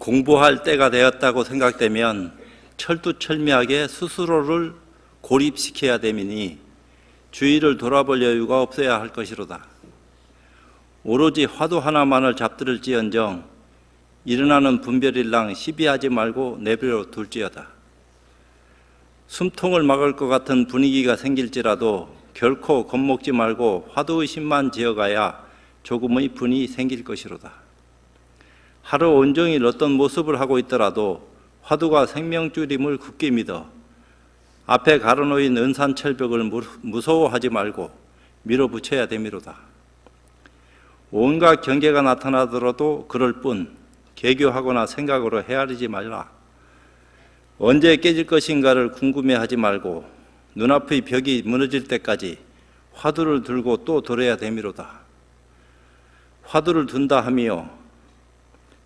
공부할 때가 되었다고 생각되면 철두철미하게 스스로를 고립시켜야 됨이니 주위를 돌아볼 여유가 없어야 할 것이로다. 오로지 화두 하나만을 잡들을지언정 일어나는 분별일랑 시비하지 말고 내버려 둘지어다. 숨통을 막을 것 같은 분위기가 생길지라도 결코 겁먹지 말고 화두의식만 지어가야 조금의 분이 생길 것이로다. 하루 온종일 어떤 모습을 하고 있더라도 화두가 생명줄임을 굳게 믿어 앞에 가로놓인 은산철벽을 무서워하지 말고 밀어붙여야 됨이로다. 온갖 경계가 나타나더라도 그럴 뿐 개교하거나 생각으로 헤아리지 말라. 언제 깨질 것인가를 궁금해하지 말고 눈앞의 벽이 무너질 때까지 화두를 들고 또 들어야 됨이로다. 화두를 둔다 하며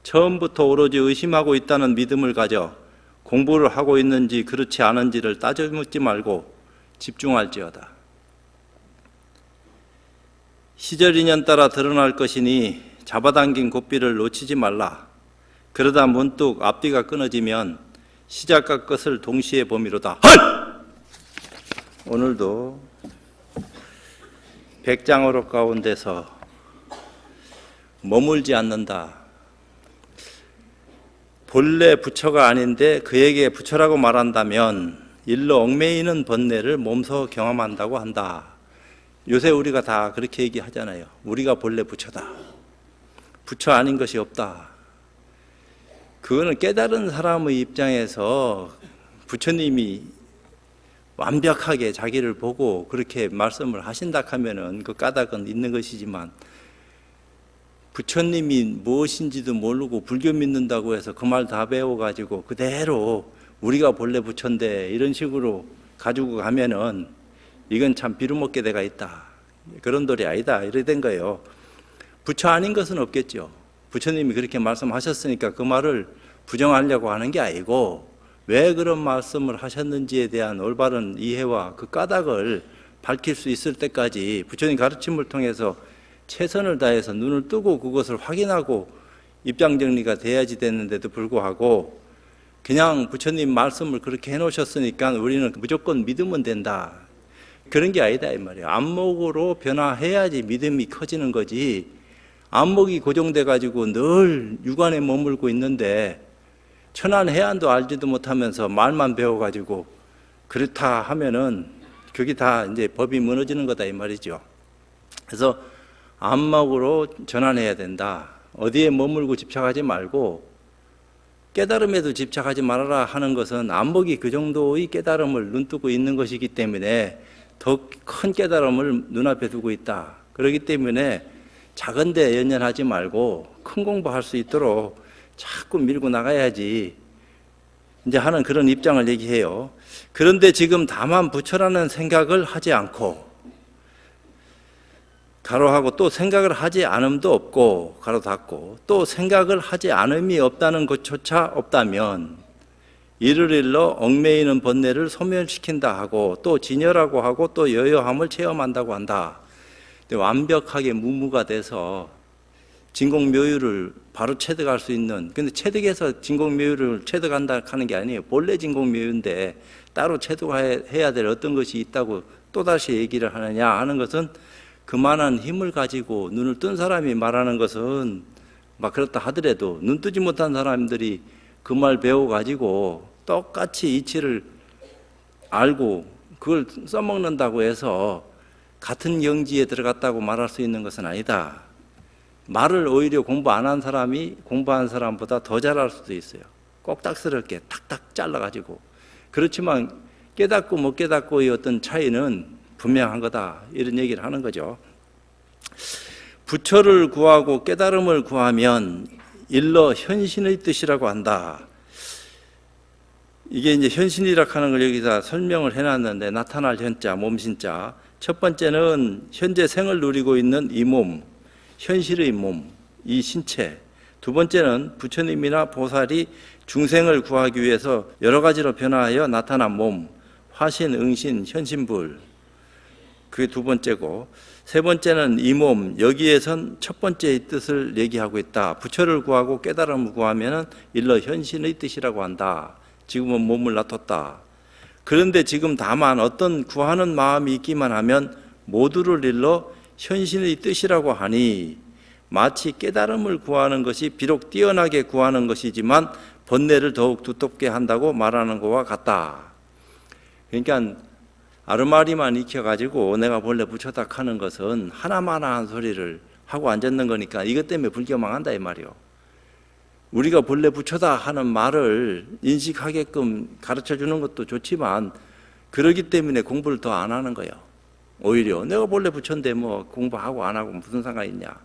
처음부터 오로지 의심하고 있다는 믿음을 가져 공부를 하고 있는지 그렇지 않은지를 따져 묻지 말고 집중할지어다. 시절 인연 따라 드러날 것이니 잡아당긴 고삐를 놓치지 말라. 그러다 문득 앞뒤가 끊어지면 시작과 끝을 동시에 보미로다. 오늘도 백장어록 가운데서 머물지 않는다. 본래 부처가 아닌데 그에게 부처라고 말한다면 일로 얽매이는 번뇌를 몸소 경험한다고 한다. 요새 우리가 다 그렇게 얘기하잖아요. 우리가 본래 부처다. 부처 아닌 것이 없다. 그거는 깨달은 사람의 입장에서 부처님이 완벽하게 자기를 보고 그렇게 말씀을 하신다 하면은 그 까닭은 있는 것이지만 부처님이 무엇인지도 모르고 불교 믿는다고 해서 그 말 다 배워가지고 그대로 우리가 본래 부처인데 이런 식으로 가지고 가면은 이건 참 비루먹게 돼가 있다. 그런 돌이 아니다. 이래 된 거예요. 부처 아닌 것은 없겠죠. 부처님이 그렇게 말씀하셨으니까 그 말을 부정하려고 하는 게 아니고 왜 그런 말씀을 하셨는지에 대한 올바른 이해와 그 까닭을 밝힐 수 있을 때까지 부처님 가르침을 통해서 최선을 다해서 눈을 뜨고 그것을 확인하고 입장 정리가 돼야지 되는데도 불구하고 그냥 부처님 말씀을 그렇게 해놓으셨으니까 우리는 무조건 믿으면 된다. 그런 게 아니다 이 말이에요. 안목으로 변화해야지 믿음이 커지는 거지. 안목이 고정돼 가지고 늘 육안에 머물고 있는데 천안 해안도 알지도 못하면서 말만 배워가지고 그렇다 하면은 그게 다 이제 법이 무너지는 거다 이 말이죠. 그래서 안목으로 전환해야 된다. 어디에 머물고 집착하지 말고 깨달음에도 집착하지 말아라 하는 것은 안목이 그 정도의 깨달음을 눈뜨고 있는 것이기 때문에 더 큰 깨달음을 눈앞에 두고 있다. 그렇기 때문에 작은 데 연연하지 말고 큰 공부할 수 있도록 자꾸 밀고 나가야지 이제 하는 그런 입장을 얘기해요. 그런데 지금 다만 부처라는 생각을 하지 않고 가로하고 또 생각을 하지 않음도 없고 가로 닫고 또 생각을 하지 않음이 없다는 것조차 없다면 이를 일러 얽매이는 번뇌를 소멸시킨다 하고 또 진열하고 하고 또 여여함을 체험한다고 한다. 완벽하게 무무가 돼서 진공묘유를 바로 체득할 수 있는, 근데 체득해서 진공묘유를 체득한다 하는 게 아니에요. 본래 진공묘유인데 따로 체득해야 될 어떤 것이 있다고 또다시 얘기를 하느냐 하는 것은 그만한 힘을 가지고 눈을 뜬 사람이 말하는 것은 막 그렇다 하더라도 눈 뜨지 못한 사람들이 그 말 배워가지고 똑같이 이치를 알고 그걸 써먹는다고 해서 같은 경지에 들어갔다고 말할 수 있는 것은 아니다. 말을 오히려 공부 안 한 사람이 공부한 사람보다 더 잘할 수도 있어요. 꼭딱스럽게 탁탁 잘라가지고. 그렇지만 깨닫고 못 깨닫고의 어떤 차이는 분명한 거다. 이런 얘기를 하는 거죠. 부처를 구하고 깨달음을 구하면 일러 현신의 뜻이라고 한다. 이게 이제 현신이라고 하는 걸 여기다 설명을 해놨는데 나타날 현자, 몸신자. 첫 번째는 현재 생을 누리고 있는 이 몸, 현실의 몸, 이 신체. 두 번째는 부처님이나 보살이 중생을 구하기 위해서 여러 가지로 변화하여 나타난 몸, 화신, 응신, 현신불. 그게 두 번째고, 세 번째는 이 몸, 여기에선 첫 번째의 뜻을 얘기하고 있다. 부처를 구하고 깨달음을 구하면은 일러 현신의 뜻이라고 한다. 지금은 몸을 놔뒀다. 그런데 지금 다만 어떤 구하는 마음이 있기만 하면 모두를 일러 현신의 뜻이라고 하니, 마치 깨달음을 구하는 것이 비록 뛰어나게 구하는 것이지만 번뇌를 더욱 두텁게 한다고 말하는 것과 같다. 그러니까 아르마리만 익혀가지고 내가 본래 부처다 하는 것은 하나마나한 소리를 하고 앉았는 거니까 이것 때문에 불교망한다 이 말이요. 우리가 본래 부처다 하는 말을 인식하게끔 가르쳐주는 것도 좋지만 그러기 때문에 공부를 더 안 하는 거예요. 오히려 내가 본래 부처인데 뭐 공부하고 안 하고 무슨 상관이 있냐,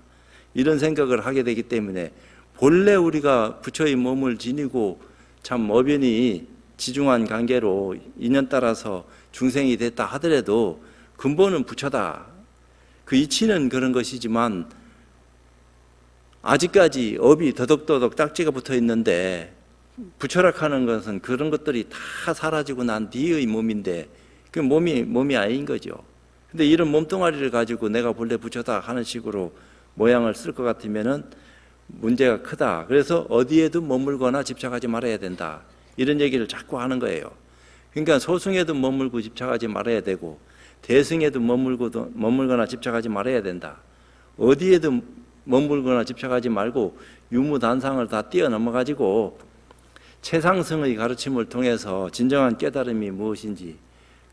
이런 생각을 하게 되기 때문에 본래 우리가 부처의 몸을 지니고 참 어변이 지중한 관계로 인연 따라서 중생이 됐다 하더라도 근본은 부처다. 그 이치는 그런 것이지만 아직까지 업이 더덕더덕 딱지가 붙어 있는데, 부처락하는 것은 그런 것들이 다 사라지고 난 뒤의 몸인데 그 몸이 아닌 거죠. 근데 이런 몸뚱아리를 가지고 내가 본래 부처다 하는 식으로 모양을 쓸 것 같으면은 문제가 크다. 그래서 어디에도 머물거나 집착하지 말아야 된다. 이런 얘기를 자꾸 하는 거예요. 그러니까 소승에도 머물고 집착하지 말아야 되고 대승에도 머물거나 집착하지 말아야 된다. 어디에도 머물거나 집착하지 말고 유무단상을 다 뛰어넘어가지고 최상승의 가르침을 통해서 진정한 깨달음이 무엇인지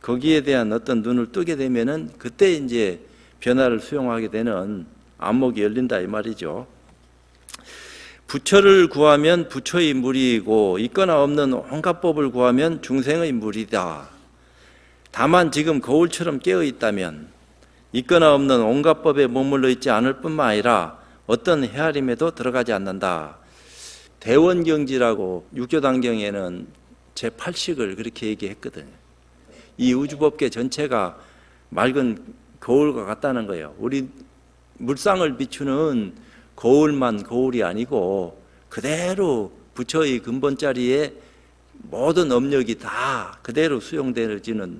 거기에 대한 어떤 눈을 뜨게 되면은 그때 이제 변화를 수용하게 되는 안목이 열린다 이 말이죠. 부처를 구하면 부처의 무리이고 있거나 없는 온갖 법을 구하면 중생의 무리다. 다만 지금 거울처럼 깨어 있다면 있거나 없는 온갖 법에 머물러 있지 않을 뿐만 아니라 어떤 헤아림에도 들어가지 않는다. 대원경지라고 육조단경에는 제8식을 그렇게 얘기했거든요. 이 우주법계 전체가 맑은 거울과 같다는 거예요. 우리 물상을 비추는 거울만 거울이 아니고 그대로 부처의 근본 자리에 모든 업력이 다 그대로 수용되어지는,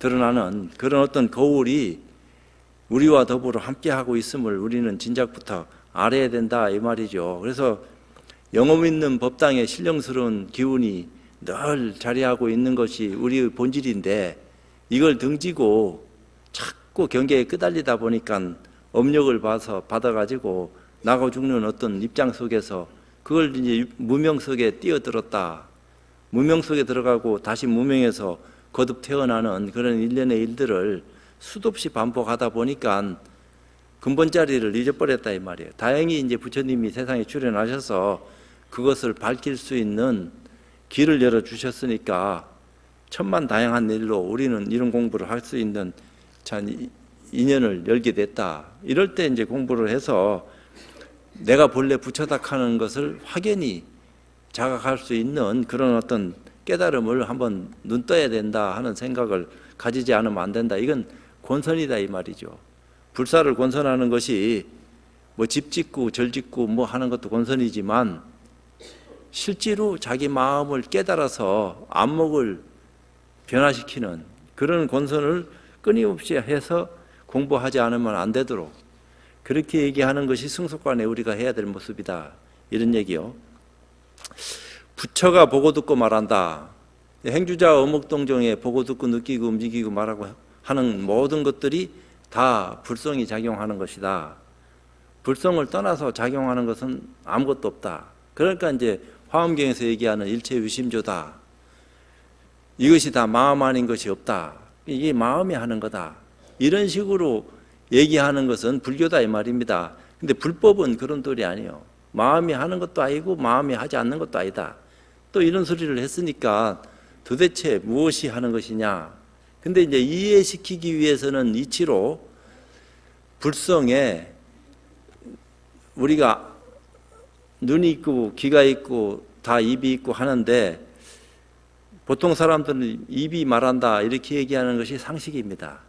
드러나는 그런 어떤 거울이 우리와 더불어 함께하고 있음을 우리는 진작부터 알아야 된다 이 말이죠. 그래서 영험 있는 법당의 신령스러운 기운이 늘 자리하고 있는 것이 우리의 본질인데, 이걸 등지고 자꾸 경계에 끄달리다 보니까 업력을 받아가지고 나가 죽는 어떤 입장 속에서 그걸 이제 무명 속에 뛰어들었다. 무명 속에 들어가고 다시 무명에서 거듭 태어나는 그런 일련의 일들을 수도 없이 반복하다 보니까 근본 자리를 잊어버렸다 이 말이에요. 다행히 이제 부처님이 세상에 출현하셔서 그것을 밝힐 수 있는 길을 열어 주셨으니까 천만 다양한 일로 우리는 이런 공부를 할 수 있는 참 인연을 열게 됐다. 이럴 때 이제 공부를 해서 내가 본래 부처다 하는 것을 확연히 자각할 수 있는 그런 어떤 깨달음을 한번 눈 떠야 된다 하는 생각을 가지지 않으면 안 된다. 이건 권선이다 이 말이죠. 불사를 권선하는 것이 뭐 집 짓고 절 짓고 뭐 하는 것도 권선이지만 실제로 자기 마음을 깨달아서 안목을 변화시키는 그런 권선을 끊임없이 해서 공부하지 않으면 안 되도록 그렇게 얘기하는 것이 승속관에 우리가 해야 될 모습이다. 이런 얘기요. 부처가 보고 듣고 말한다. 행주자 어목동정에 보고 듣고 느끼고 움직이고 말하고 하는 모든 것들이 다 불성이 작용하는 것이다. 불성을 떠나서 작용하는 것은 아무것도 없다. 그러니까 이제 화엄경에서 얘기하는 일체 유심조다. 이것이 다 마음 아닌 것이 없다. 이게 마음이 하는 거다. 이런 식으로 얘기하는 것은 불교다 이 말입니다. 근데 불법은 그런 도리 아니에요. 마음이 하는 것도 아니고 마음이 하지 않는 것도 아니다. 또 이런 소리를 했으니까 도대체 무엇이 하는 것이냐. 근데 이제 이해시키기 위해서는 이치로 불성에 우리가 눈이 있고 귀가 있고 다 입이 있고 하는데 보통 사람들은 입이 말한다 이렇게 얘기하는 것이 상식입니다.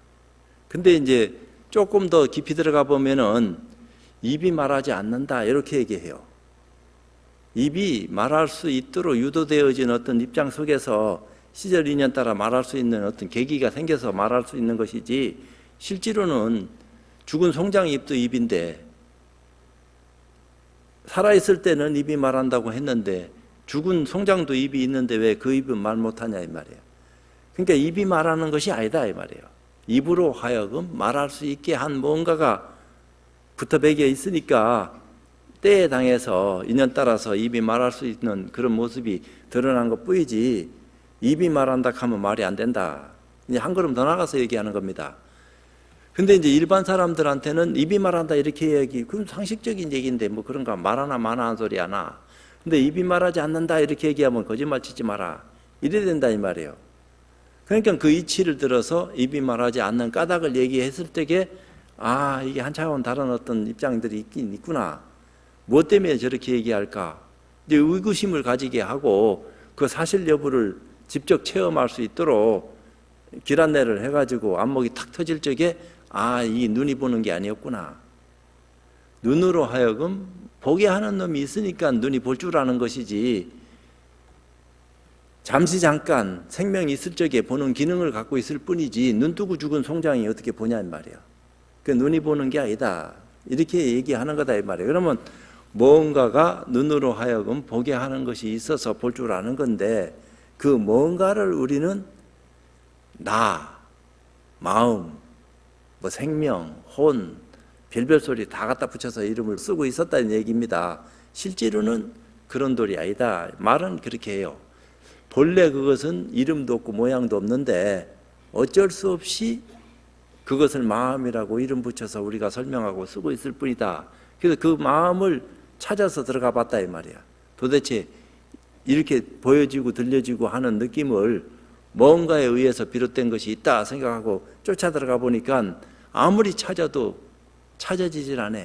근데 이제 조금 더 깊이 들어가 보면은 입이 말하지 않는다 이렇게 얘기해요. 입이 말할 수 있도록 유도되어진 어떤 입장 속에서 시절 인연 따라 말할 수 있는 어떤 계기가 생겨서 말할 수 있는 것이지 실제로는 죽은 송장 입도 입인데 살아있을 때는 입이 말한다고 했는데 죽은 송장도 입이 있는데 왜 그 입은 말 못하냐 이 말이에요. 그러니까 입이 말하는 것이 아니다 이 말이에요. 입으로 하여금 말할 수 있게 한 뭔가가 붙어 배겨 있으니까 때에 당해서 인연 따라서 입이 말할 수 있는 그런 모습이 드러난 것 뿐이지 입이 말한다 하면 말이 안 된다. 이제 한 걸음 더 나가서 얘기하는 겁니다. 근데 이제 일반 사람들한테는 입이 말한다 이렇게 얘기, 그건 상식적인 얘기인데 뭐 그런가 말하나 마나 한 소리 하나. 근데 입이 말하지 않는다 이렇게 얘기하면 거짓말 치지 마라. 이래야 된다 이 말이에요. 그러니까 그 이치를 들어서 입이 말하지 않는 까닭을 얘기했을 때게 아 이게 한 차원 다른 어떤 입장들이 있긴 있구나. 무엇 때문에 저렇게 얘기할까? 이제 의구심을 가지게 하고 그 사실 여부를 직접 체험할 수 있도록 길 안내를 해가지고 안목이 탁 터질 적에 아, 이 눈이 보는 게 아니었구나. 눈으로 하여금 보게 하는 놈이 있으니까 눈이 볼 줄 아는 것이지 잠시 잠깐 생명이 있을 적에 보는 기능을 갖고 있을 뿐이지 눈 뜨고 죽은 송장이 어떻게 보냐 이 말이에요. 그 눈이 보는 게 아니다. 이렇게 얘기하는 거다 이 말이에요. 그러면 뭔가가 눈으로 하여금 보게 하는 것이 있어서 볼 줄 아는 건데 그 뭔가를 우리는 나, 마음, 뭐 생명, 혼, 별별 소리 다 갖다 붙여서 이름을 쓰고 있었다는 얘기입니다. 실제로는 그런 돌이 아니다. 말은 그렇게 해요. 본래 그것은 이름도 없고 모양도 없는데 어쩔 수 없이 그것을 마음이라고 이름 붙여서 우리가 설명하고 쓰고 있을 뿐이다. 그래서 그 마음을 찾아서 들어가 봤다 이 말이야. 도대체 이렇게 보여지고 들려지고 하는 느낌을 뭔가에 의해서 비롯된 것이 있다 생각하고 쫓아 들어가 보니까 아무리 찾아도 찾아지질 않아.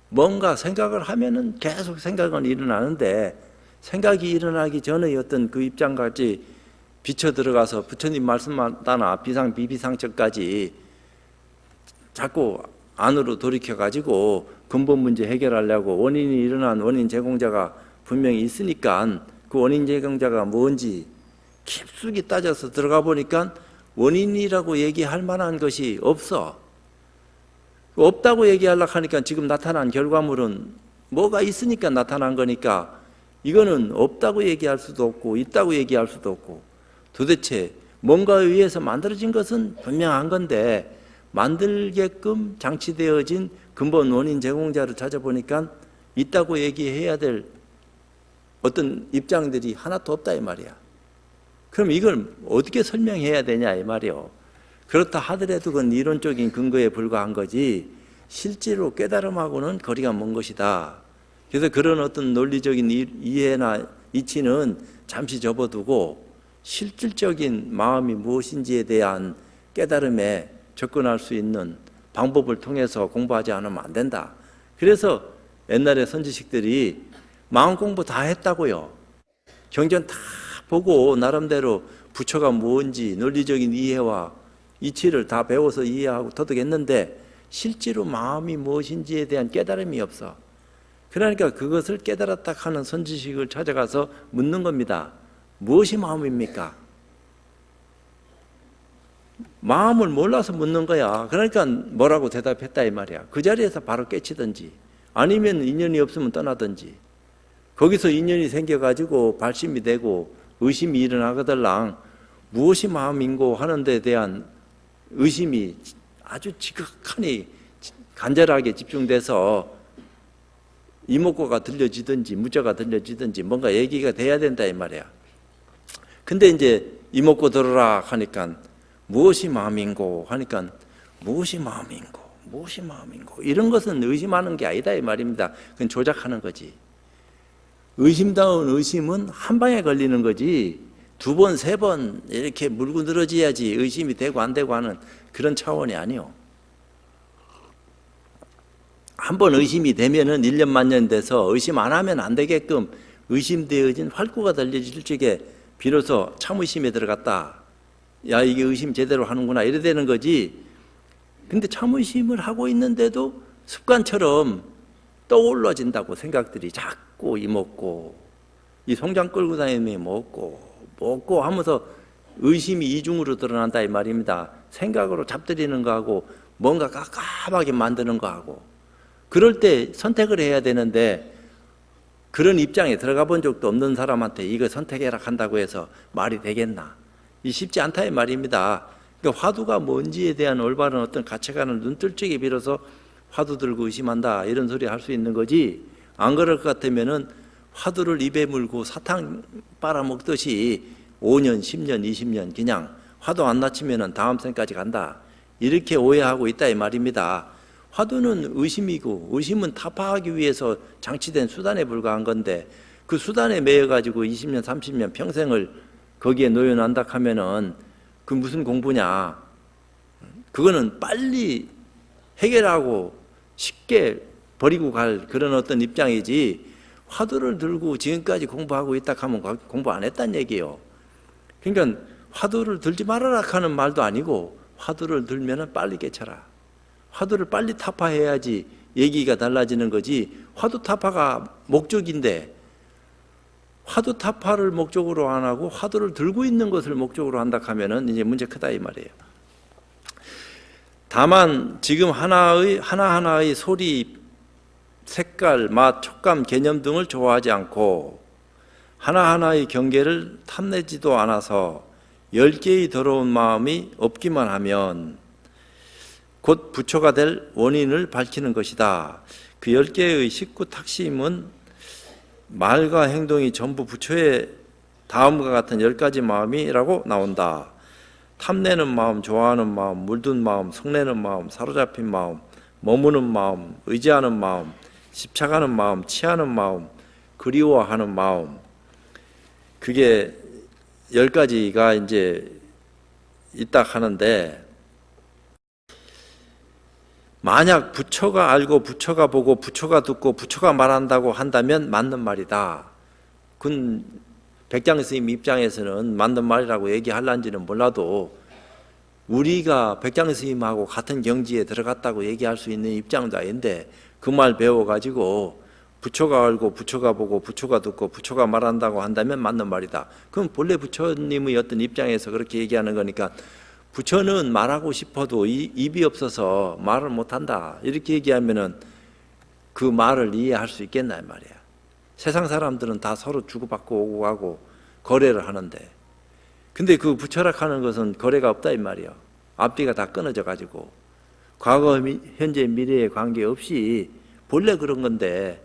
뭔가 생각을 하면은 계속 생각은 일어나는데 생각이 일어나기 전의 어떤 그 입장까지 비쳐 들어가서 부처님 말씀마다나 비상비비상처까지 자꾸 안으로 돌이켜가지고 근본 문제 해결하려고 원인이 일어난 원인 제공자가 분명히 있으니까 그 원인 제공자가 뭔지 깊숙이 따져서 들어가 보니까 원인이라고 얘기할 만한 것이 없어. 없다고 얘기하려고 하니까 지금 나타난 결과물은 뭐가 있으니까 나타난 거니까 이거는 없다고 얘기할 수도 없고 있다고 얘기할 수도 없고 도대체 뭔가에 의해서 만들어진 것은 분명한 건데 만들게끔 장치되어진 근본 원인 제공자를 찾아보니까 있다고 얘기해야 될 어떤 입장들이 하나도 없다 이 말이야. 그럼 이걸 어떻게 설명해야 되냐 이 말이요. 그렇다 하더라도 그건 이론적인 근거에 불과한 거지 실제로 깨달음하고는 거리가 먼 것이다. 그래서 그런 어떤 논리적인 이해나 이치는 잠시 접어두고 실질적인 마음이 무엇인지에 대한 깨달음에 접근할 수 있는 방법을 통해서 공부하지 않으면 안 된다. 그래서 옛날에 선지식들이 마음 공부 다 했다고요. 경전 다 보고 나름대로 부처가 뭔지 논리적인 이해와 이치를 다 배워서 이해하고 터득했는데 실제로 마음이 무엇인지에 대한 깨달음이 없어. 그러니까 그것을 깨달았다 하는 선지식을 찾아가서 묻는 겁니다. 무엇이 마음입니까? 마음을 몰라서 묻는 거야. 그러니까 뭐라고 대답했다 이 말이야. 그 자리에서 바로 깨치든지 아니면 인연이 없으면 떠나든지 거기서 인연이 생겨가지고 발심이 되고 의심이 일어나거들랑 무엇이 마음인고 하는 데 대한 의심이 아주 지극하니 간절하게 집중돼서 이목구가 들려지든지 무자가 들려지든지 뭔가 얘기가 돼야 된다 이 말이야. 근데 이제 이목구 들어라 하니까 무엇이 마음인고 하니까 무엇이 마음인고 이런 것은 의심하는 게 아니다 이 말입니다. 그건 조작하는 거지. 의심다운 의심은 한 방에 걸리는 거지 두 번, 세 번 이렇게 물고 늘어져야지 의심이 되고 안 되고 하는 그런 차원이 아니요. 한 번 의심이 되면은 1년 만년 돼서 의심 안 하면 안 되게끔 의심되어진 활구가 달려질 적에 비로소 참의심에 들어갔다. 야 이게 의심 제대로 하는구나 이래 되는 거지. 근데 참의심을 하고 있는데도 습관처럼 떠올라진다고 생각들이 자꾸 이먹고 이 송장 끌고 다니면 먹고 하면서 의심이 이중으로 드러난다 이 말입니다. 생각으로 잡들이는 거하고 뭔가 깜깜하게 만드는 거하고, 그럴 때 선택을 해야 되는데 그런 입장에 들어가 본 적도 없는 사람한테 이거 선택해라 한다고 해서 말이 되겠나? 이 쉽지 않다 이 말입니다. 그러니까 화두가 뭔지에 대한 올바른 어떤 가치관을 눈뜰적에 빌어서 화두 들고 의심한다 이런 소리 할 수 있는 거지, 안 그럴 것 같으면은 화두를 입에 물고 사탕 빨아먹듯이 5년, 10년, 20년 그냥 화두 안 낮추면은 다음 생까지 간다 이렇게 오해하고 있다 이 말입니다. 화두는 의심이고, 의심은 타파하기 위해서 장치된 수단에 불과한 건데 그 수단에 매여가지고 20년, 30년 평생을 거기에 놓여난다 하면은 그 무슨 공부냐? 그거는 빨리 해결하고 쉽게 버리고 갈 그런 어떤 입장이지, 화두를 들고 지금까지 공부하고 있다 하면 공부 안 했단 얘기예요. 그러니까 화두를 들지 말아라 하는 말도 아니고, 화두를 들면은 빨리 깨쳐라, 화두를 빨리 타파해야지 얘기가 달라지는 거지. 화두 타파가 목적인데 화두 타파를 목적으로 안 하고 화두를 들고 있는 것을 목적으로 한다 하면은 이제 문제 크다 이 말이에요. 다만 지금 하나하나의 소리, 색깔, 맛, 촉감, 개념 등을 좋아하지 않고 하나하나의 경계를 탐내지도 않아서 10개의 더러운 마음이 없기만 하면 곧 부처가 될 원인을 밝히는 것이다. 그 10개의 식구 탁심은 말과 행동이 전부 부처의 다음과 같은 10가지 마음이라고 나온다. 탐내는 마음, 좋아하는 마음, 물든 마음, 성내는 마음, 사로잡힌 마음, 머무는 마음, 의지하는 마음, 집착하는 마음, 취하는 마음, 그리워하는 마음, 그게 10가지가 이제 있다 하는데, 만약 부처가 알고 부처가 보고 부처가 듣고 부처가 말한다고 한다면 맞는 말이다. 그건 백장 스님 입장에서는 맞는 말이라고 얘기할란지는 몰라도 우리가 백장 스님하고 같은 경지에 들어갔다고 얘기할 수 있는 입장도 아닌데 그 말 배워가지고 부처가 알고 부처가 보고 부처가 듣고 부처가 말한다고 한다면 맞는 말이다. 그럼 본래 부처님의 어떤 입장에서 그렇게 얘기하는 거니까 부처는 말하고 싶어도 입이 없어서 말을 못한다 이렇게 얘기하면은 그 말을 이해할 수 있겠나 말이야. 세상 사람들은 다 서로 주고받고 오고 가고 거래를 하는데, 근데 그 부처락하는 것은 거래가 없다 이 말이야. 앞뒤가 다 끊어져 가지고 과거, 현재, 미래에 관계없이 본래 그런 건데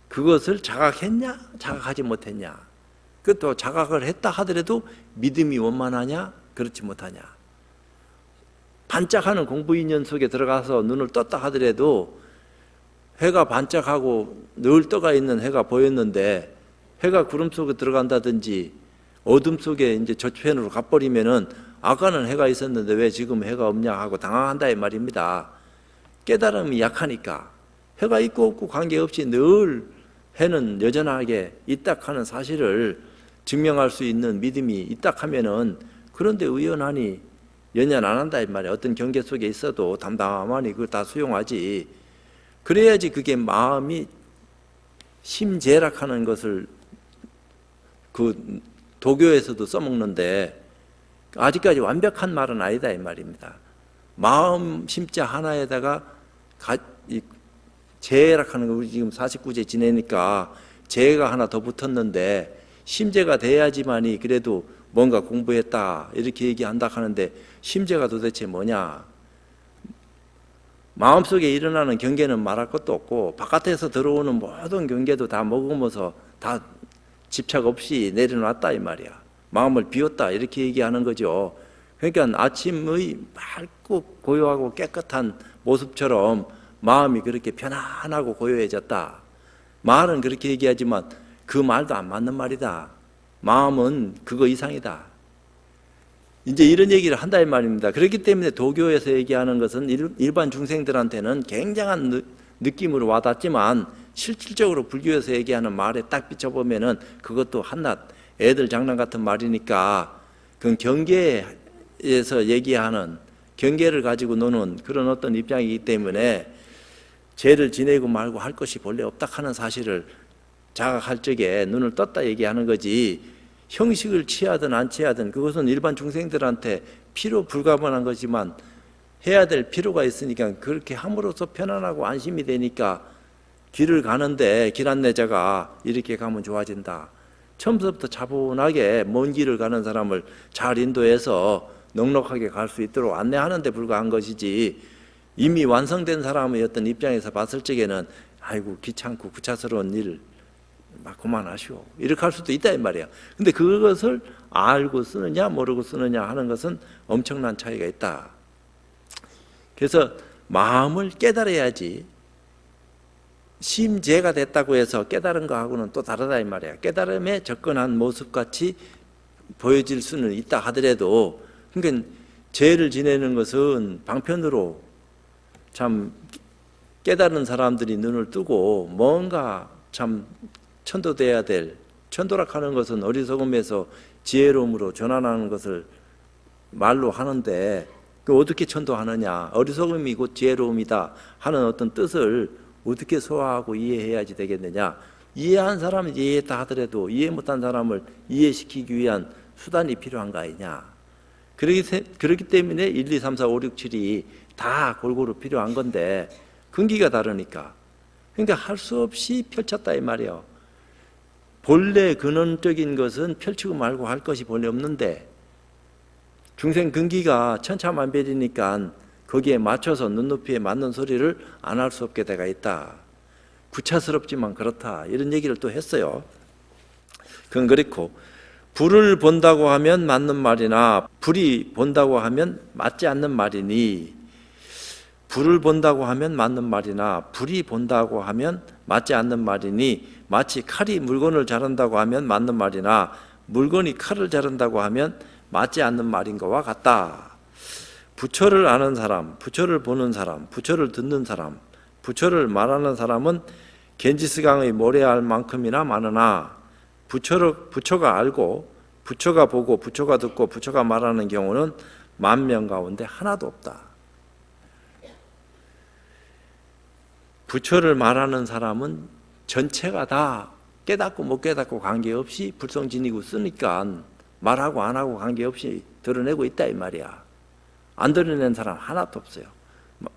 그것을 자각했냐 자각하지 못했냐, 그것도 자각을 했다 하더라도 믿음이 원만하냐 그렇지 못하냐, 반짝하는 공부인연 속에 들어가서 눈을 떴다 하더라도 해가 반짝하고 늘 떠가 있는 해가 보였는데 해가 구름 속에 들어간다든지 어둠 속에 이제 저편으로 가버리면은 아까는 해가 있었는데 왜 지금 해가 없냐 하고 당황한다 이 말입니다. 깨달음이 약하니까 해가 있고 없고 관계없이 늘 해는 여전하게 있다 하는 사실을 증명할 수 있는 믿음이 있다 하면은, 그런데 의연하니 연연 안 한다 이 말이야. 어떤 경계 속에 있어도 담담하니 그걸 다 수용하지. 그래야지 그게 마음이 심재락하는 것을 그 도교에서도 써먹는데 아직까지 완벽한 말은 아니다 이 말입니다. 마음 심자 하나에다가 재락하는 거, 우리 지금 49제 지내니까 재가 하나 더 붙었는데 심재가 돼야지만이 그래도 뭔가 공부했다 이렇게 얘기한다 하는데 심재가 도대체 뭐냐? 마음속에 일어나는 경계는 말할 것도 없고 바깥에서 들어오는 모든 경계도 다 머금어서 다 집착 없이 내려놨다 이 말이야. 마음을 비웠다 이렇게 얘기하는 거죠. 그러니까 아침의 맑고 고요하고 깨끗한 모습처럼 마음이 그렇게 편안하고 고요해졌다. 말은 그렇게 얘기하지만 그 말도 안 맞는 말이다. 마음은 그거 이상이다. 이제 이런 얘기를 한다 이 말입니다. 그렇기 때문에 도교에서 얘기하는 것은 일반 중생들한테는 굉장한 느낌으로 와닿지만 실질적으로 불교에서 얘기하는 말에 딱 비춰보면은 그것도 한낱 애들 장난 같은 말이니까, 그 경계에서 얘기하는 경계를 가지고 노는 그런 어떤 입장이기 때문에 죄를 지내고 말고 할 것이 본래 없다 하는 사실을 자각할 적에 눈을 떴다 얘기하는 거지, 형식을 취하든 안 취하든 그것은 일반 중생들한테 필요 불가분한 거지만 해야 될 필요가 있으니까 그렇게 함으로써 편안하고 안심이 되니까 길을 가는데 길 안내자가 이렇게 가면 좋아진다. 처음부터 차분하게 먼 길을 가는 사람을 잘 인도해서 넉넉하게 갈 수 있도록 안내하는 데 불과한 것이지, 이미 완성된 사람의 어떤 입장에서 봤을 적에는 아이고 귀찮고 구차스러운 일 막 그만하시오 이렇게 할 수도 있다 이 말이야. 근데 그것을 알고 쓰느냐 모르고 쓰느냐 하는 것은 엄청난 차이가 있다. 그래서 마음을 깨달아야지, 심재가 됐다고 해서 깨달은 거하고는 또 다르다 이 말이야. 깨달음에 접근한 모습같이 보여질 수는 있다 하더라도, 그러니까 죄를 지내는 것은 방편으로 참 깨달은 사람들이 눈을 뜨고 뭔가 참 천도돼야 될, 천도락하는 것은 어리석음에서 지혜로움으로 전환하는 것을 말로 하는데, 그 어떻게 천도하느냐, 어리석음이 곧 지혜로움이다 하는 어떤 뜻을 어떻게 소화하고 이해해야지 되겠느냐. 이해한 사람은 이해했다 하더라도 이해 못한 사람을 이해시키기 위한 수단이 필요한 거 아니냐. 그렇기 때문에 1, 2, 3, 4, 5, 6, 7이 다 골고루 필요한 건데 근기가 다르니까, 그러니까 할 수 없이 펼쳤다 이 말이에요. 본래 근원적인 것은 펼치고 말고 할 것이 본래 없는데 중생 근기가 천차만별이니까 거기에 맞춰서 눈높이에 맞는 소리를 안 할 수 없게 돼가 있다. 구차스럽지만 그렇다, 이런 얘기를 또 했어요. 그건 그렇고, 불을 본다고 하면 맞는 말이나 불이 본다고 하면 맞지 않는 말이니, 불을 본다고 하면 맞는 말이나 불이 본다고 하면 맞지 않는 말이니, 마치 칼이 물건을 자른다고 하면 맞는 말이나 물건이 칼을 자른다고 하면 맞지 않는 말인 것과 같다. 부처를 아는 사람, 부처를 보는 사람, 부처를 듣는 사람, 부처를 말하는 사람은 겐지스강의 모래알 만큼이나 많으나, 부처가 알고 부처가 보고 부처가 듣고 부처가 말하는 경우는 10,000명 가운데 하나도 없다. 부처를 말하는 사람은 전체가 다 깨닫고 못 깨닫고 관계없이 불성 지니고 쓰니까 말하고 안 하고 관계없이 드러내고 있다 이 말이야. 안 드러낸 사람 하나도 없어요.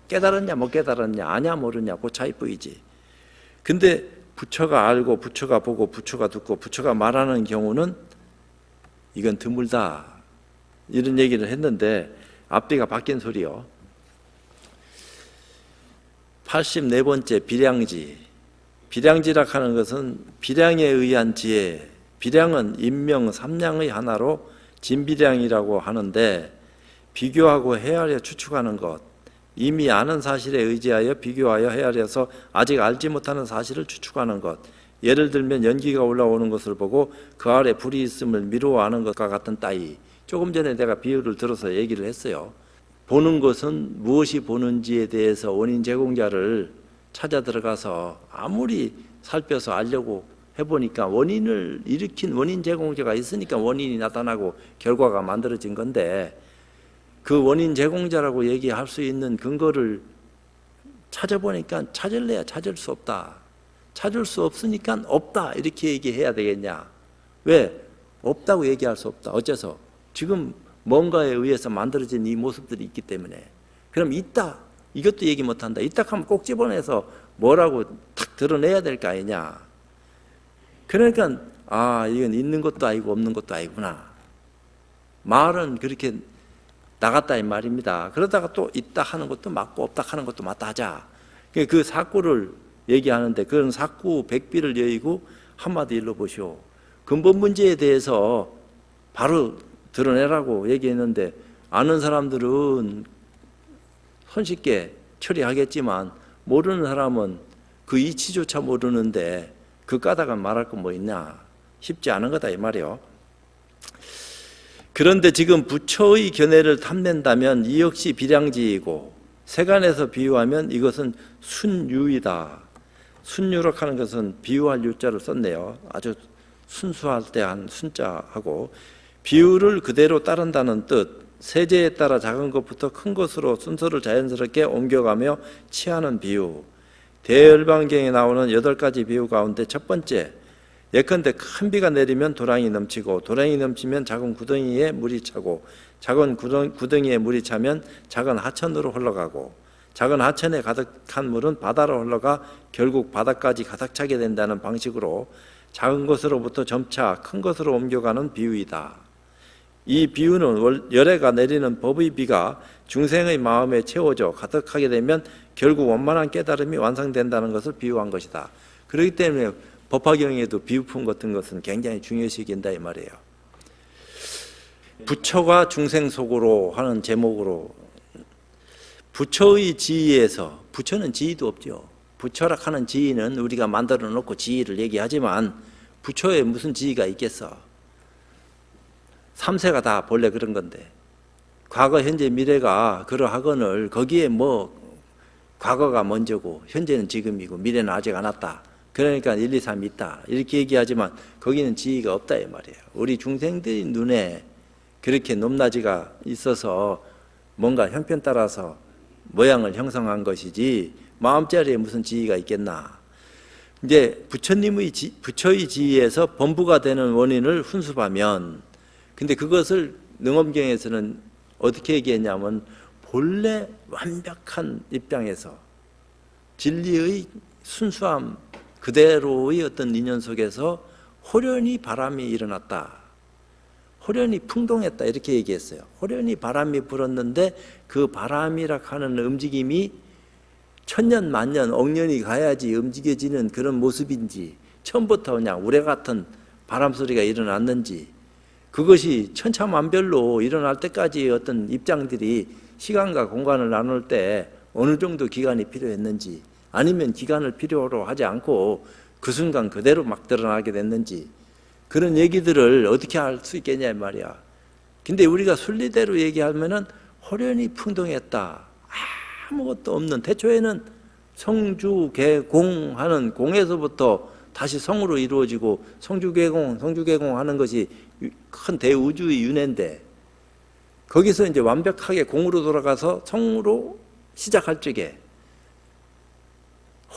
깨달았냐 못 깨달았냐, 아냐 모르냐, 그 차이뿐이지. 근데 부처가 알고 부처가 보고 부처가 듣고 부처가 말하는 경우는 이건 드물다, 이런 얘기를 했는데 앞뒤가 바뀐 소리요. 84번째 비량지. 비량지라 하는 것은 비량에 의한 지혜, 비량은 인명 3량의 하나로 진비량이라고 하는데, 비교하고 헤아려 추측하는 것, 이미 아는 사실에 의지하여 비교하여 헤아려서 아직 알지 못하는 사실을 추측하는 것. 예를 들면 연기가 올라오는 것을 보고 그 아래 불이 있음을 미루어 아는 것과 같은 따위. 조금 전에 내가 비유를 들어서 얘기를 했어요. 보는 것은 무엇이 보는지에 대해서 원인 제공자를 찾아 들어가서 아무리 살펴서 알려고 해보니까 원인을 일으킨 원인 제공자가 있으니까 원인이 나타나고 결과가 만들어진 건데, 그 원인 제공자라고 얘기할 수 있는 근거를 찾아보니까 찾을래야 찾을 수 없다. 찾을 수 없으니까 없다, 이렇게 얘기해야 되겠냐. 왜? 없다고 얘기할 수 없다. 어째서? 지금 뭔가에 의해서 만들어진 이 모습들이 있기 때문에. 그럼 있다, 이것도 얘기 못한다. 있다 하면 꼭 집어내서 뭐라고 탁 드러내야 될 거 아니냐. 그러니까 이건 있는 것도 아니고 없는 것도 아니구나. 말은 그렇게 나갔다 이 말입니다. 그러다가 또 있다 하는 것도 맞고 없다 하는 것도 맞다 하자. 그 사구를 얘기하는데, 그런 사구 백비를 여의고 한마디 일러 보시오. 근본 문제에 대해서 바로 드러내라고 얘기했는데, 아는 사람들은 손쉽게 처리하겠지만 모르는 사람은 그 이치조차 모르는데 그 까닭은 말할 거 뭐 있냐. 쉽지 않은 거다 이 말이요. 그런데 지금 부처의 견해를 탐낸다면 이 역시 비량지이고, 세간에서 비유하면 이것은 순유이다. 순유라고 하는 것은 비유할 유자를 썼네요. 아주 순수할 때 한 순자하고, 비유를 그대로 따른다는 뜻, 세제에 따라 작은 것부터 큰 것으로 순서를 자연스럽게 옮겨가며 취하는 비유. 대열반경에 나오는 8가지 비유 가운데 첫 번째, 예컨대 큰 비가 내리면 도랑이 넘치고 도랑이 넘치면 작은 구덩이에 물이 차고 작은 구덩이에 물이 차면 작은 하천으로 흘러가고 작은 하천에 가득한 물은 바다로 흘러가 결국 바다까지 가득 차게 된다는 방식으로 작은 것으로부터 점차 큰 것으로 옮겨가는 비유이다. 이 비유는 열애가 내리는 법의 비가 중생의 마음에 채워져 가득하게 되면 결국 원만한 깨달음이 완성된다는 것을 비유한 것이다. 그렇기 때문에 법화경에도 비유품 같은 것은 굉장히 중요시 여긴다 이 말이에요. 부처가 중생 속으로 하는 제목으로 부처의 지위에서, 부처는 지위도 없죠. 부처락 하는 지위는 우리가 만들어 놓고 지위를 얘기하지만 부처에 무슨 지위가 있겠어. 3세가 다 본래 그런 건데 과거 현재 미래가 그러하거늘 거기에 뭐 과거가 먼저고 현재는 지금이고 미래는 아직 안 왔다. 그러니까 1, 2, 3 있다. 이렇게 얘기하지만 거기는 지위가 없다 이 말이에요. 우리 중생들의 눈에 그렇게 높낮이가 있어서 뭔가 형편 따라서 모양을 형성한 것이지 마음자리에 무슨 지위가 있겠나. 이제 부처의 지위에서 범부가 되는 원인을 훈습하면, 근데 그것을 능엄경에서는 어떻게 얘기했냐면 본래 완벽한 입장에서 진리의 순수함 그대로의 어떤 인연 속에서 호련히 바람이 일어났다. 호련히 풍동했다 이렇게 얘기했어요. 호련히 바람이 불었는데 그 바람이라 하는 움직임이 천년 만년 억년이 가야지 움직여지는 그런 모습인지 처음부터 그냥 우레 같은 바람 소리가 일어났는지 그것이 천차만별로 일어날 때까지 어떤 입장들이 시간과 공간을 나눌 때 어느 정도 기간이 필요했는지 아니면 기간을 필요로 하지 않고 그 순간 그대로 막 드러나게 됐는지 그런 얘기들을 어떻게 할 수 있겠냐 말이야. 근데 우리가 순리대로 얘기하면은 호련히 풍동했다. 아무것도 없는 태초에는 성주개공하는 공에서부터 다시 성으로 이루어지고 성주개공하는 것이 큰 대우주의 윤회인데 거기서 이제 완벽하게 공으로 돌아가서 성으로 시작할 적에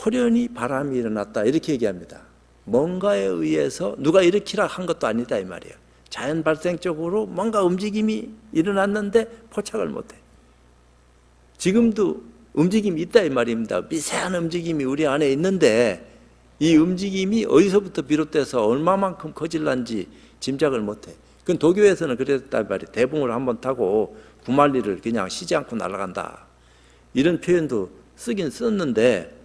호련히 바람이 일어났다 이렇게 얘기합니다. 뭔가에 의해서 누가 일으키라 한 것도 아니다 이 말이에요. 자연 발생적으로 뭔가 움직임이 일어났는데 포착을 못해. 지금도 움직임이 있다 이 말입니다. 미세한 움직임이 우리 안에 있는데 이 움직임이 어디서부터 비롯돼서 얼마만큼 커질란지 짐작을 못해. 그건 도교에서는 그랬단 말이에요. 대붕을 한번 타고 구만리를 그냥 쉬지 않고 날아간다. 이런 표현도 쓰긴 썼는데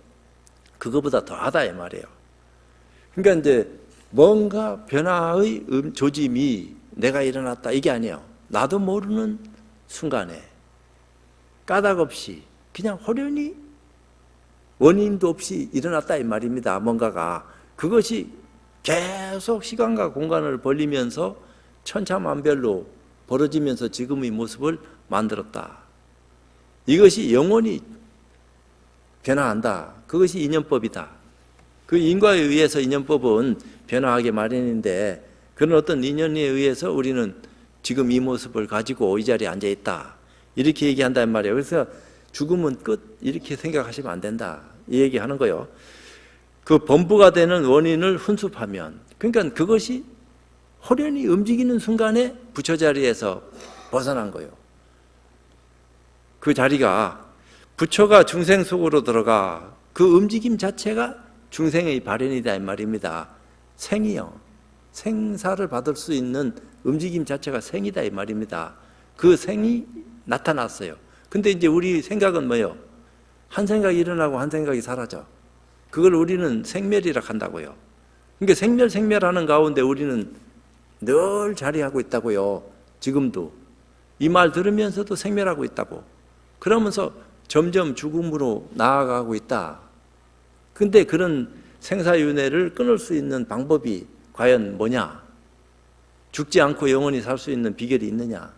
그거보다 더하다 이 말이에요. 그러니까 이제 뭔가 변화의 조짐이 내가 일어났다 이게 아니에요. 나도 모르는 순간에 까닭 없이 그냥 호련히 원인도 없이 일어났다 이 말입니다. 뭔가가 그것이 계속 시간과 공간을 벌리면서 천차만별로 벌어지면서 지금의 모습을 만들었다. 이것이 영원히 변화한다. 그것이 인연법이다. 그 인과에 의해서 인연법은 변화하게 마련인데 그런 어떤 인연에 의해서 우리는 지금 이 모습을 가지고 이 자리에 앉아 있다. 이렇게 얘기한단 말이에요. 그래서 죽음은 끝 이렇게 생각하시면 안 된다. 이 얘기하는 거예요. 그 범부가 되는 원인을 훈습하면 그러니까 그것이 호련히 움직이는 순간에 부처 자리에서 벗어난 거예요. 그 자리가 부처가 중생 속으로 들어가 그 움직임 자체가 중생의 발현이다 이 말입니다. 생이요. 생사를 받을 수 있는 움직임 자체가 생이다 이 말입니다. 그 생이 나타났어요. 근데 이제 우리 생각은 뭐예요? 한 생각이 일어나고 한 생각이 사라져. 그걸 우리는 생멸이라 한다고요. 그러니까 생멸하는 가운데 우리는 늘 자리하고 있다고요. 지금도. 이 말 들으면서도 생멸하고 있다고. 그러면서 점점 죽음으로 나아가고 있다. 근데 그런 생사윤회를 끊을 수 있는 방법이 과연 뭐냐? 죽지 않고 영원히 살 수 있는 비결이 있느냐?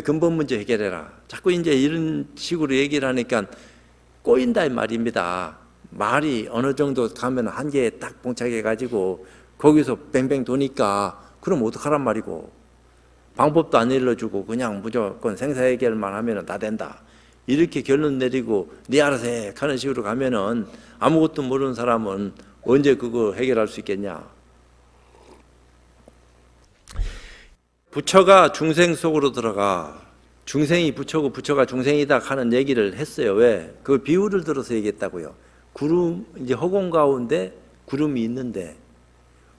근본 문제 해결해라. 자꾸 이제 이런 식으로 얘기를 하니까 꼬인다 이 말입니다. 말이 어느 정도 가면 한계에 딱 봉착해가지고 거기서 뱅뱅 도니까 그럼 어떡하란 말이고 방법도 안 일러주고 그냥 무조건 생사 해결만 하면 다 된다. 이렇게 결론 내리고 네 알아서 해 하는 식으로 가면은 아무것도 모르는 사람은 언제 그거 해결할 수 있겠냐. 부처가 중생 속으로 들어가 중생이 부처고 부처가 중생이다 하는 얘기를 했어요. 왜? 그 비유를 들어서 얘기했다고요. 구름, 이제 허공 가운데 구름이 있는데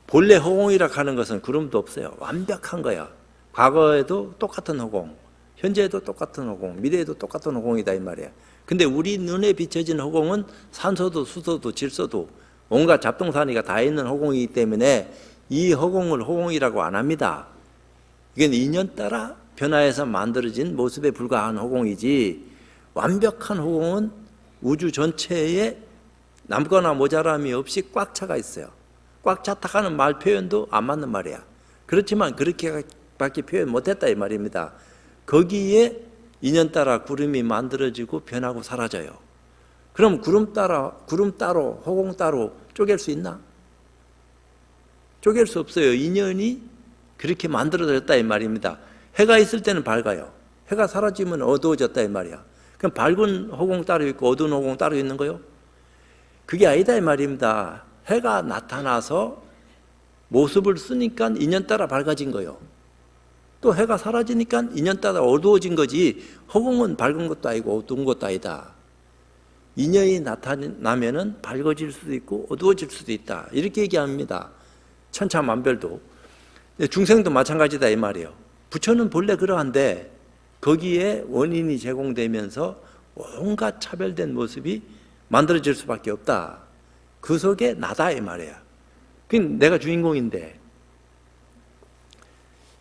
본래 허공이라 하는 것은 구름도 없어요. 완벽한 거야. 과거에도 똑같은 허공, 현재에도 똑같은 허공, 미래에도 똑같은 허공이다 이 말이야. 근데 우리 눈에 비춰진 허공은 산소도 수소도 질소도 온갖 잡동사니가 다 있는 허공이기 때문에 이 허공을 허공이라고 안 합니다. 이건 인연 따라 변화해서 만들어진 모습에 불과한 허공이지 완벽한 허공은 우주 전체에 남거나 모자람이 없이 꽉 차가 있어요. 꽉 찼다 하는 말 표현도 안 맞는 말이야. 그렇지만 그렇게밖에 표현 못했다 이 말입니다. 거기에 인연 따라 구름이 만들어지고 변하고 사라져요. 그럼 구름 따로 허공 따로 쪼갤 수 있나? 쪼갤 수 없어요. 인연이 그렇게 만들어졌다 이 말입니다. 해가 있을 때는 밝아요. 해가 사라지면 어두워졌다 이 말이야. 그럼 밝은 허공 따로 있고 어두운 허공 따로 있는 거요? 그게 아니다 이 말입니다. 해가 나타나서 모습을 쓰니까 인연 따라 밝아진 거요. 또 해가 사라지니까 인연 따라 어두워진 거지 허공은 밝은 것도 아니고 어두운 것도 아니다. 인연이 나타나면은 밝아질 수도 있고 어두워질 수도 있다. 이렇게 얘기합니다. 천차만별도. 중생도 마찬가지다 이 말이에요. 부처는 본래 그러한데 거기에 원인이 제공되면서 온갖 차별된 모습이 만들어질 수밖에 없다. 그 속에 나다 이 말이에요. 내가 주인공인데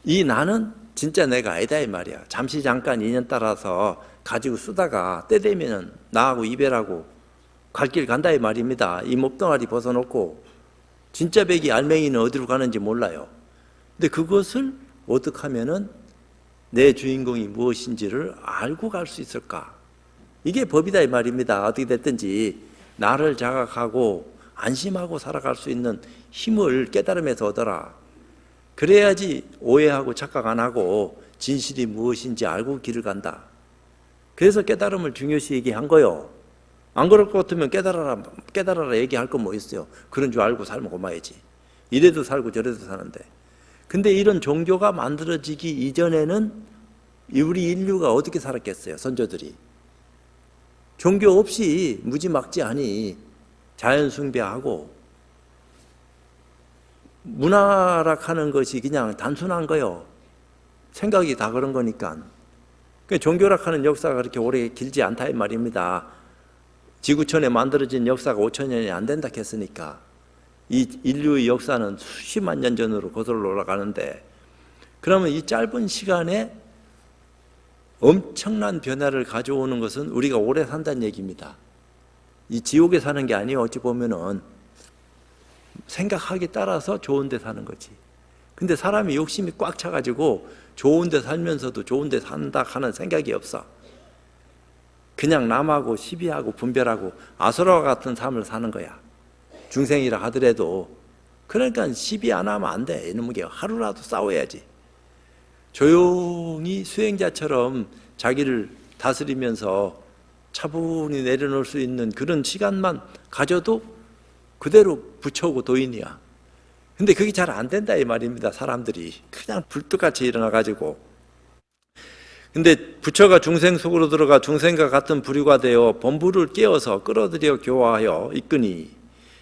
이 나는 진짜 내가 아니다 이 말이야. 잠시 잠깐 인연 따라서 가지고 쓰다가 때 되면 나하고 이별하고 갈 길 간다 이 말입니다. 이 목덩아리 벗어놓고 진짜 백이 알맹이는 어디로 가는지 몰라요. 근데 그것을 어떻게 하면은 내 주인공이 무엇인지를 알고 갈 수 있을까? 이게 법이다 이 말입니다. 어떻게 됐든지 나를 자각하고 안심하고 살아갈 수 있는 힘을 깨달음에서 얻어라. 그래야지 오해하고 착각 안 하고 진실이 무엇인지 알고 길을 간다. 그래서 깨달음을 중요시 얘기한 거요. 안 그럴 것 같으면 깨달아라 얘기할 건 뭐 있어요. 그런 줄 알고 살면 고마야지. 이래도 살고 저래도 사는데. 근데 이런 종교가 만들어지기 이전에는 우리 인류가 어떻게 살았겠어요? 선조들이. 종교 없이 무지막지하니 자연 숭배하고 문화락하는 것이 그냥 단순한 거요. 생각이 다 그런 거니까. 종교락하는 역사가 그렇게 오래 길지 않다 이 말입니다. 지구촌에 만들어진 역사가 5,000년이 안 된다 했으니까 이 인류의 역사는 수십만 년 전으로 거슬러 올라가는데 그러면 이 짧은 시간에 엄청난 변화를 가져오는 것은 우리가 오래 산다는 얘기입니다. 이 지옥에 사는 게 아니에요. 어찌 보면은 생각하기 따라서 좋은 데 사는 거지. 근데 사람이 욕심이 꽉 차가지고 좋은 데 살면서도 좋은 데 산다 하는 생각이 없어. 그냥 남하고 시비하고 분별하고 아수라와 같은 삶을 사는 거야. 중생이라 하더라도. 그러니까 시비 안 하면 안 돼. 이놈의 게 하루라도 싸워야지. 조용히 수행자처럼 자기를 다스리면서 차분히 내려놓을 수 있는 그런 시간만 가져도 그대로 부처고 도인이야. 근데 그게 잘 안 된다 이 말입니다. 사람들이 그냥 불뚝같이 일어나가지고. 근데 부처가 중생 속으로 들어가 중생과 같은 부류가 되어 본부를 깨워서 끌어들여 교화하여 이끄니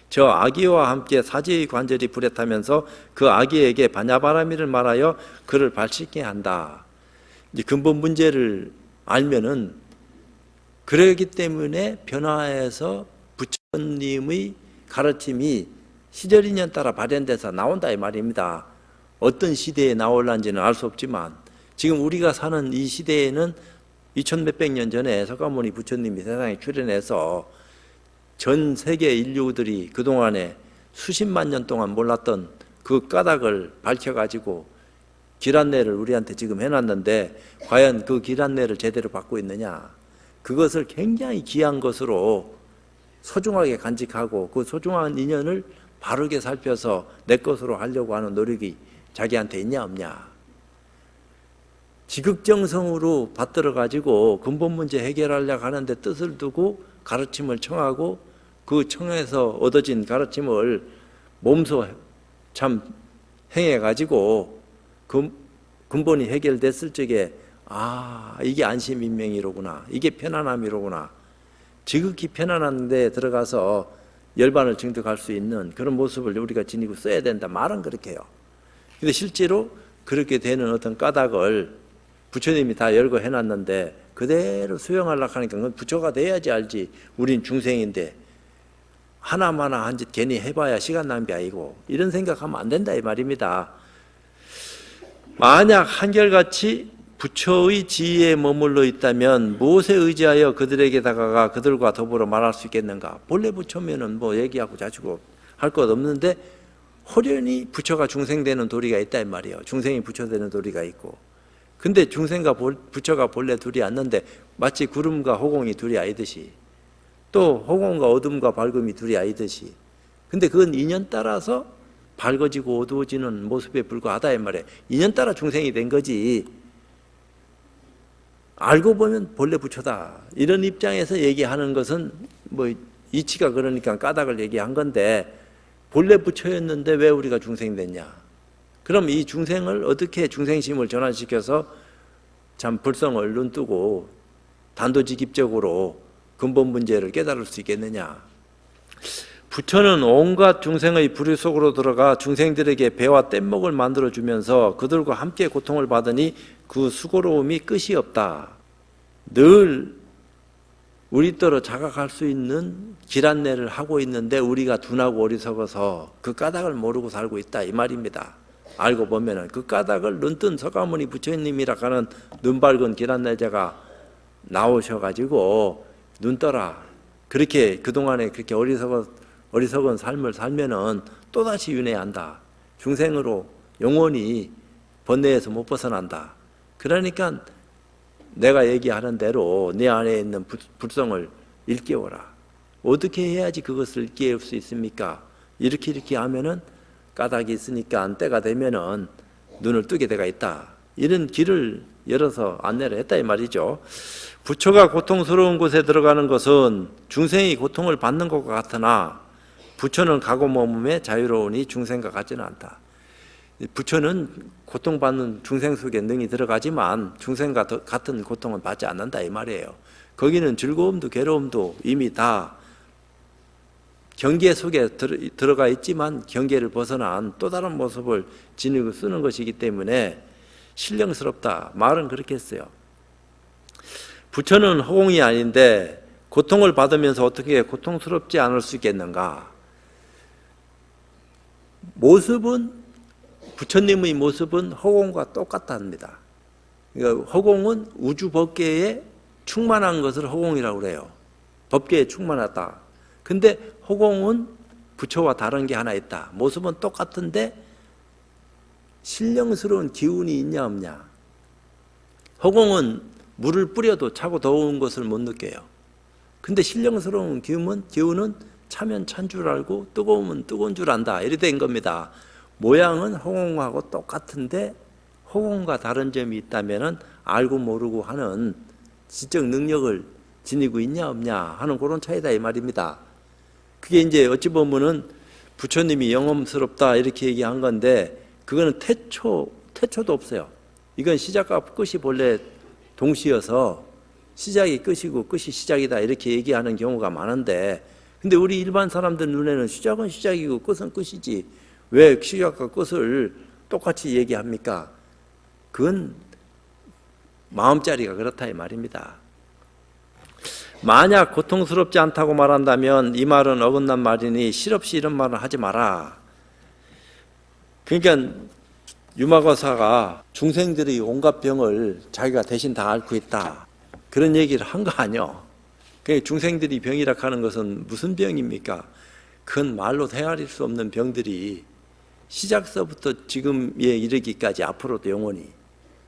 저 아기와 함께 사지의 관절이 불에 타면서 그 아기에게 반야바라미를 말하여 그를 발식게 한다. 이제 근본 문제를 알면은 그러기 때문에 변화해서 부처님의 가르침이 시절인연 따라 발현돼서 나온다 이 말입니다. 어떤 시대에 나올란지는 알 수 없지만 지금 우리가 사는 이 시대에는 2000몇백 년 전에 석가모니 부처님이 세상에 출현해서 전 세계 인류들이 그동안에 수십만 년 동안 몰랐던 그 까닭을 밝혀가지고 길 안내를 우리한테 지금 해놨는데 과연 그 길 안내를 제대로 받고 있느냐. 그것을 굉장히 귀한 것으로 소중하게 간직하고 그 소중한 인연을 바르게 살펴서 내 것으로 하려고 하는 노력이 자기한테 있냐 없냐. 지극정성으로 받들어 가지고 근본 문제 해결하려고 하는데 뜻을 두고 가르침을 청하고 그 청에서 얻어진 가르침을 몸소 참 행해 가지고 그 근본이 해결됐을 적에 이게 안심인명이로구나, 이게 편안함이로구나, 지극히 편안한 데 들어가서 열반을 증득할 수 있는 그런 모습을 우리가 지니고 써야 된다. 말은 그렇게 해요. 근데 실제로 그렇게 되는 어떤 까닭을 부처님이 다 열고 해놨는데 그대로 수용하려고 하니까 그건 부처가 돼야지 알지. 우린 중생인데 하나마나 한 짓 괜히 해봐야 시간 낭비 아니고, 이런 생각하면 안 된다 이 말입니다. 만약 한결같이 부처의 지위에 머물러 있다면 무엇에 의지하여 그들에게 다가가 그들과 더불어 말할 수 있겠는가? 본래 부처면은 뭐 얘기하고 자주고 할 것 없는데 호련히 부처가 중생되는 도리가 있다 이 말이에요. 중생이 부처 되는 도리가 있고. 근데 중생과 부처가 본래 둘이 않는데 마치 구름과 호공이 둘이 아니듯이, 또 호공과 어둠과 밝음이 둘이 아니듯이, 근데 그건 인연 따라서 밝아지고 어두워지는 모습에 불과하다 이 말이에요. 인연 따라 중생이 된 거지, 알고 보면 본래 부처다, 이런 입장에서 얘기하는 것은 뭐 이치가 그러니까 까닭을 얘기한 건데, 본래 부처였는데 왜 우리가 중생이 됐냐? 그럼 이 중생을 어떻게 중생심을 전환시켜서 참 불성을 눈뜨고 단도직입적으로 근본 문제를 깨달을 수 있겠느냐? 부처는 온갖 중생의 불의 속으로 들어가 중생들에게 배와 뗏목을 만들어주면서 그들과 함께 고통을 받으니 그 수고로움이 끝이 없다. 늘 우리더러 자각할 수 있는 길 안내를 하고 있는데 우리가 둔하고 어리석어서 그 까닭을 모르고 살고 있다 이 말입니다. 알고 보면은 그 까닭을 눈뜬 서가모니 부처님이라 하는 눈 밝은 길 안내자가 나오셔가지고 눈 떠라, 그렇게 그동안에 그렇게 어리석은 삶을 살면은 또다시 윤회한다. 중생으로 영원히 번뇌에서 못 벗어난다. 그러니까 내가 얘기하는 대로 내 안에 있는 불성을 일깨워라. 어떻게 해야지 그것을 일깨울 수 있습니까? 이렇게 하면은 까닭이 있으니까 때가 되면은 눈을 뜨게 돼가 있다. 이런 길을 열어서 안내를 했다 이 말이죠. 부처가 고통스러운 곳에 들어가는 것은 중생이 고통을 받는 것과 같으나 부처는 가고몸에 자유로우니 중생과 같지는 않다. 부처는 고통받는 중생 속에 능히 들어가지만 중생과 같은 고통은 받지 않는다 이 말이에요. 거기는 즐거움도 괴로움도 이미 다 경계 속에 들어가 있지만 경계를 벗어난 또 다른 모습을 지니고 쓰는 것이기 때문에 신령스럽다. 말은 그렇게 했어요. 부처는 허공이 아닌데 고통을 받으면서 어떻게 고통스럽지 않을 수 있겠는가? 모습은, 부처님의 모습은 허공과 똑같답니다. 그러니까 허공은 우주 법계에 충만한 것을 허공이라고 그래요. 법계에 충만하다. 근데 허공은 부처와 다른 게 하나 있다. 모습은 똑같은데 신령스러운 기운이 있냐 없냐. 허공은 물을 뿌려도 차고 더운 것을 못 느껴요. 근데 신령스러운 기운은 차면 찬 줄 알고 뜨거우면 뜨거운 줄 안다. 이래 된 겁니다. 모양은 허공하고 똑같은데 허공과 다른 점이 있다면 알고 모르고 하는 지적 능력을 지니고 있냐 없냐 하는 그런 차이다 이 말입니다. 그게 이제 어찌 보면은 부처님이 영험스럽다 이렇게 얘기한 건데 그거는 태초도 없어요. 이건 시작과 끝이 본래 동시여서 시작이 끝이고 끝이 시작이다 이렇게 얘기하는 경우가 많은데, 근데 우리 일반 사람들 눈에는 시작은 시작이고 끝은 끝이지 왜 시작과 끝을 똑같이 얘기합니까? 그건 마음자리가 그렇다 이 말입니다. 만약 고통스럽지 않다고 말한다면 이 말은 어긋난 말이니 실없이 이런 말을 하지 마라. 그러니까 유마거사가 중생들의 온갖 병을 자기가 대신 다 앓고 있다 그런 얘기를 한 거 아니요. 그러니까 중생들이 병이라 하는 것은 무슨 병입니까? 그건 말로 헤아릴 수 없는 병들이 시작서부터 지금에 이르기까지 앞으로도 영원히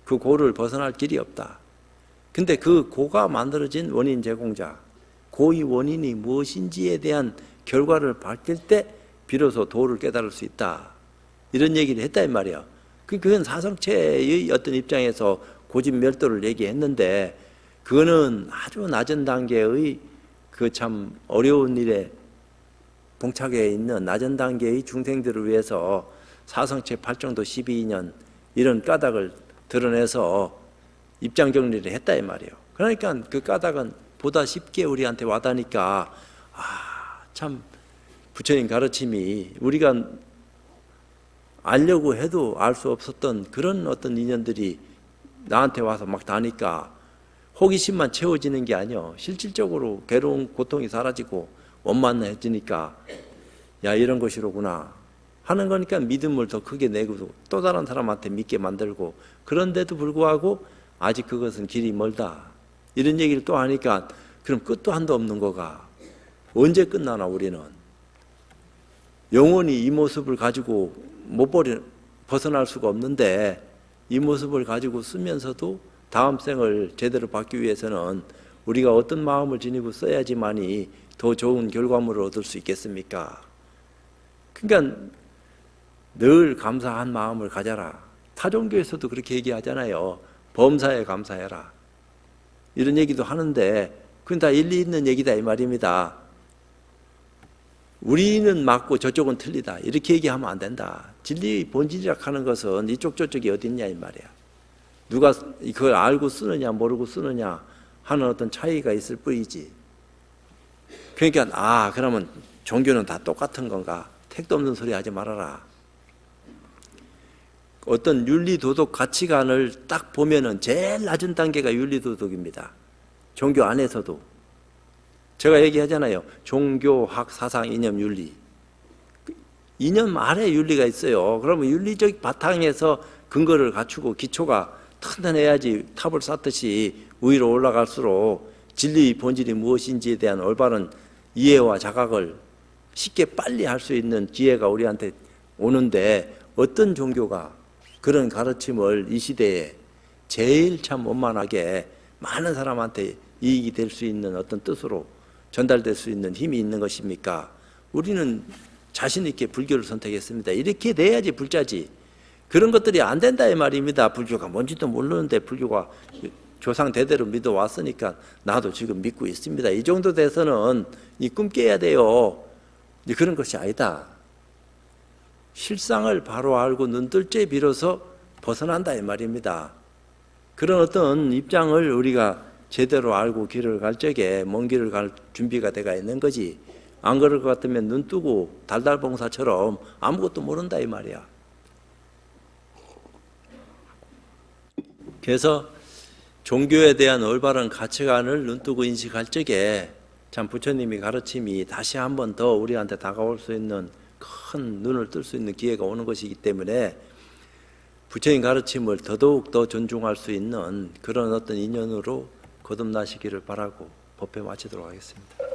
그 고를 벗어날 길이 없다. 근데 그 고가 만들어진 원인 제공자, 고의 원인이 무엇인지에 대한 결과를 밝힐 때 비로소 도를 깨달을 수 있다. 이런 얘기를 했다 이 말이에요. 그건 사성체의 어떤 입장에서 고집멸도를 얘기했는데 그거는 아주 낮은 단계의 그 참 어려운 일에 봉착해 있는 낮은 단계의 중생들을 위해서 사성체 8정도 12년 이런 까닭을 드러내서 입장 정리를 했다 이 말이에요. 그러니까 그 까닭은 보다 쉽게 우리한테 와닿으니까 참 부처님 가르침이 우리가 알려고 해도 알 수 없었던 그런 어떤 인연들이 나한테 와서 막 닿으니까 호기심만 채워지는 게 아니요, 실질적으로 괴로운 고통이 사라지고 원만해지니까 야, 이런 것이로구나 하는 거니까 믿음을 더 크게 내고 또 다른 사람한테 믿게 만들고, 그런데도 불구하고 아직 그것은 길이 멀다 이런 얘기를 또 하니까 그럼 끝도 한도 없는 거가 언제 끝나나. 우리는 영원히 이 모습을 가지고 벗어날 수가 없는데, 이 모습을 가지고 쓰면서도 다음 생을 제대로 받기 위해서는 우리가 어떤 마음을 지니고 써야지만이 더 좋은 결과물을 얻을 수 있겠습니까? 그러니까 늘 감사한 마음을 가져라. 타종교에서도 그렇게 얘기하잖아요. 범사에 감사해라. 이런 얘기도 하는데 그건 다 일리 있는 얘기다 이 말입니다. 우리는 맞고 저쪽은 틀리다 이렇게 얘기하면 안 된다. 진리 본질이라고 하는 것은 이쪽 저쪽이 어디 있냐 이 말이야. 누가 그걸 알고 쓰느냐 모르고 쓰느냐 하는 어떤 차이가 있을 뿐이지. 그러니까 그러면 종교는 다 똑같은 건가? 택도 없는 소리 하지 말아라. 어떤 윤리도덕 가치관을 딱 보면은 제일 낮은 단계가 윤리도덕입니다. 종교 안에서도 제가 얘기하잖아요. 종교학 사상 이념 윤리. 이념 아래 윤리가 있어요. 그러면 윤리적 바탕에서 근거를 갖추고 기초가 튼튼해야지 탑을 쌓듯이 위로 올라갈수록 진리 본질이 무엇인지에 대한 올바른 이해와 자각을 쉽게 빨리 할 수 있는 기회가 우리한테 오는데, 어떤 종교가 그런 가르침을 이 시대에 제일 참 원만하게 많은 사람한테 이익이 될 수 있는 어떤 뜻으로 전달될 수 있는 힘이 있는 것입니까? 우리는 자신 있게 불교를 선택했습니다. 이렇게 돼야지 불자지. 그런 것들이 안 된다 이 말입니다. 불교가 뭔지도 모르는데 불교가 조상 대대로 믿어왔으니까 나도 지금 믿고 있습니다. 이 정도 돼서는 이 꿈 깨야 돼요. 그런 것이 아니다. 실상을 바로 알고 눈뜰 때 비로소 벗어난다 이 말입니다. 그런 어떤 입장을 우리가 제대로 알고 길을 갈 적에 먼 길을 갈 준비가 돼가 있는 거지. 안 그럴 것 같으면 눈 뜨고 달달봉사처럼 아무것도 모른다 이 말이야. 그래서 종교에 대한 올바른 가치관을 눈뜨고 인식할 적에 참 부처님이 가르침이 다시 한 번 더 우리한테 다가올 수 있는 큰 눈을 뜰 수 있는 기회가 오는 것이기 때문에 부처님 가르침을 더더욱 더 존중할 수 있는 그런 어떤 인연으로 거듭나시기를 바라고 법회 마치도록 하겠습니다.